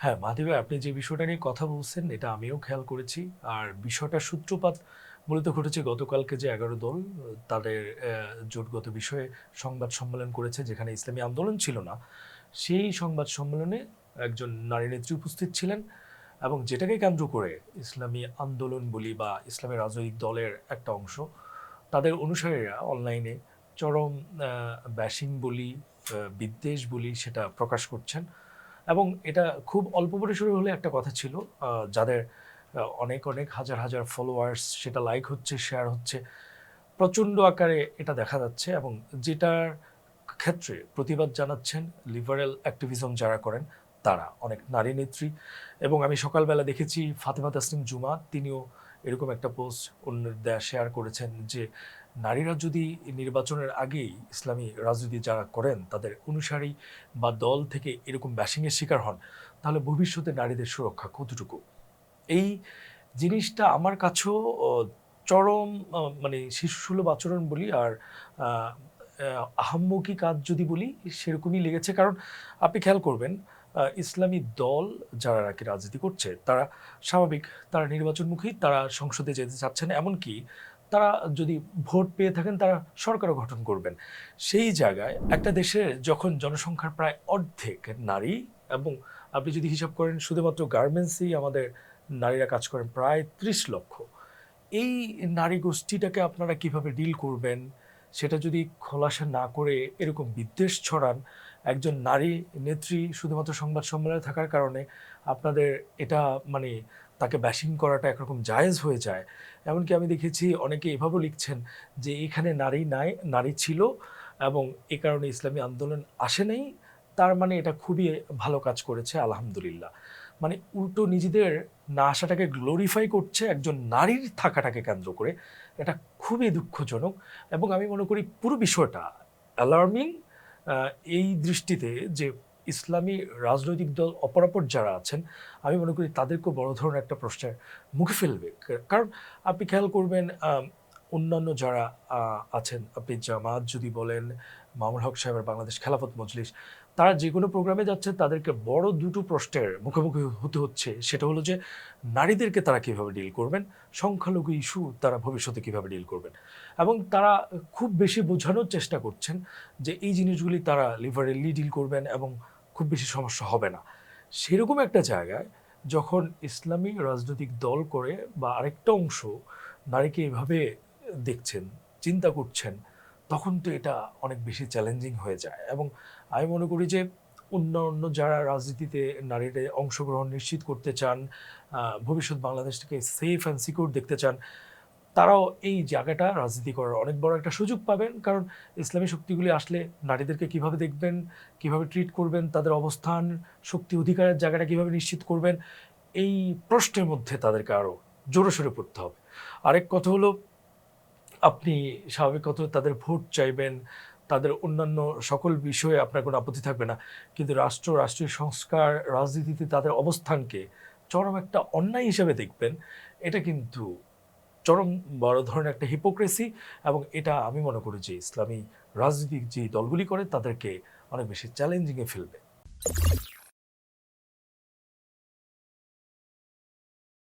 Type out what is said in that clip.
হ্যাঁ, মাহদি ভাই আপনি যে বিষয়টা নিয়ে কথা বলছেন এটা আমিও খেয়াল করেছি। আর বিষয়টার সূত্রপাত মূলত ঘটেছে গতকালকে যে ১১ দল তাদের জোটগত বিষয়ে সংবাদ সম্মেলন করেছে যেখানে ইসলামী আন্দোলন ছিল না। সেই সংবাদ সম্মেলনে একজন নারী নেত্রী উপস্থিত ছিলেন এবং যেটাকে কেন্দ্র করে ইসলামী আন্দোলন বলি বা ইসলামী রাজনৈতিক দলের একটা অংশ তাদের অনুসারীরা অনলাইনে চরম ব্যাশিং বলি, বিদ্বেষ বলি সেটা প্রকাশ করছেন। এবং এটা খুব অল্প পরিসরে হলে একটা কথা ছিল, যাদের অনেক অনেক হাজার হাজার ফলোয়ার্স সেটা লাইক হচ্ছে, শেয়ার হচ্ছে, প্রচণ্ড আকারে এটা দেখা যাচ্ছে এবং যেটার ক্ষেত্রে প্রতিবাদ জানাচ্ছেন লিবারেল অ্যাক্টিভিজম যারা করেন তারা অনেক নারী নেত্রী। এবং আমি সকালবেলা দেখেছি ফাতেমা তাসনিম জুমা তিনিও এরকম একটা পোস্ট অন্যের দেয়া শেয়ার করেছেন যে নারীরা যদি নির্বাচনের আগেই ইসলামী রাজনীতি যারা করেন তাদের অনুসারী বা দল থেকে এরকম ব্যাশিংয়ের শিকার হন তাহলে ভবিষ্যতে নারীদের সুরক্ষা কতটুকু। এই জিনিসটা আমার কাছেও চরম মানে শিশুসুলভ আচরণ বলি আর আহ, আহাম্মকি কাজ যদি বলি সেরকমই লেগেছে। কারণ আপনি খেয়াল করবেন ইসলামী দল যারা নাকি রাজনীতি করছে তারা স্বাভাবিক, তারা নির্বাচনমুখী, তারা সংসদে যেতে চাচ্ছেন, এমনকি তারা যদি ভোট পেয়ে থাকেন তারা সরকারও গঠন করবেন। সেই জায়গায় একটা দেশের যখন জনসংখ্যার প্রায় অর্ধেক নারী এবং আপনি যদি হিসাব করেন শুধুমাত্র গার্মেন্টসেই আমাদের নারীরা কাজ করেন প্রায় ৩০ লক্ষ। এই নারী গোষ্ঠীটাকে আপনারা কিভাবে ডিল করবেন সেটা যদি খোলাসা না করে এরকম বিদ্বেষ ছড়ান একজন নারী নেত্রী শুধুমাত্র সংবাদ সম্মেলনে থাকার কারণে আপনাদের এটা মানে তাকে ব্যাশিং করাটা একরকম জায়েজ হয়ে যায়। এমনকি আমি দেখেছি অনেকে এভাবেও লিখছেন যে এখানে নারী নাই, নারী ছিল এবং এ কারণে ইসলামী আন্দোলন আসে নাই, তার মানে এটা খুবই ভালো কাজ করেছে আলহামদুলিল্লাহ। মানে উল্টো নিজেদের না আসাটাকে গ্লোরিফাই করছে একজন নারীর থাকাটাকে কেন্দ্র করে। এটা খুবই দুঃখজনক এবং আমি মনে করি পুরো বিষয়টা অ্যালার্মিং এই দৃষ্টিতে যে ইসলামী রাজনৈতিক দল অপরাপর যারা আছেন আমি মনে করি তাদেরকেও বড় ধরনের একটা প্রশ্নের মুখে ফেলবে। কারণ আপনি খেয়াল করবেন অন্যান্য যারা আছেন, আপনি জামাত যদি বলেন, মামুনুল হক সাহেবের বাংলাদেশ খেলাফত মজলিস, তারা যে কোনো প্রোগ্রামে যাচ্ছে তাদেরকে বড় দুটো প্রশ্নের মুখোমুখি হতে হচ্ছে। সেটা হলো যে নারীদেরকে তারা কীভাবে ডিল করবেন, সংখ্যালঘু ইস্যু তারা ভবিষ্যতে কীভাবে ডিল করবেন। এবং তারা খুব বেশি বোঝানোর চেষ্টা করছেন যে এই জিনিসগুলি তারা লিবারেলি ডিল করবেন এবং খুব বেশি সমস্যা হবে না। সেরকম একটা জায়গায় যখন ইসলামী রাজনৈতিক দল করে বা আরেকটা অংশ নারীকে এভাবে দেখছেন, চিন্তা করছেন, তখন তো এটা অনেক বেশি চ্যালেঞ্জিং হয়ে যায়। এবং আমি মনে করি যে অন্য যারা রাজনীতিতে নারীদের অংশগ্রহণ নিশ্চিত করতে চান, ভবিষ্যৎ বাংলাদেশটাকে সেফ অ্যান্ড সিকিউর দেখতে চান, তারাও এই জায়গাটা রাজনীতি করার অনেক বড় একটা সুযোগ পাবেন। কারণ ইসলামী শক্তিগুলি আসলে নারীদেরকে কিভাবে দেখবেন, কিভাবে ট্রিট করবেন, তাদের অবস্থান, শক্তি অধিকারের জায়গাটা কিভাবে নিশ্চিত করবেন, এই প্রশ্নের মধ্যে তাদেরকে আরও জোরে সোরে পড়তে হবে। আরেক কথা হলো আপনি স্বাভাবিকত তাদের ভোট চাইবেন, তাদের অন্যান্য সকল বিষয়ে আপনার কোনো আপত্তি থাকবে না। কিন্তু রাষ্ট্রীয় সংস্কার, রাজনীতিতে তাদের অবস্থানকে চরম একটা অন্যায় হিসেবে দেখবেন, এটা কিন্তু চরম বড় ধরনের একটা হিপোক্রেসি। এবং এটা আমি মনে করি যে ইসলামী রাজনীতিক যে দলগুলি করে তাদেরকে অনেক বেশি চ্যালেঞ্জিংয়ে ফেলবে।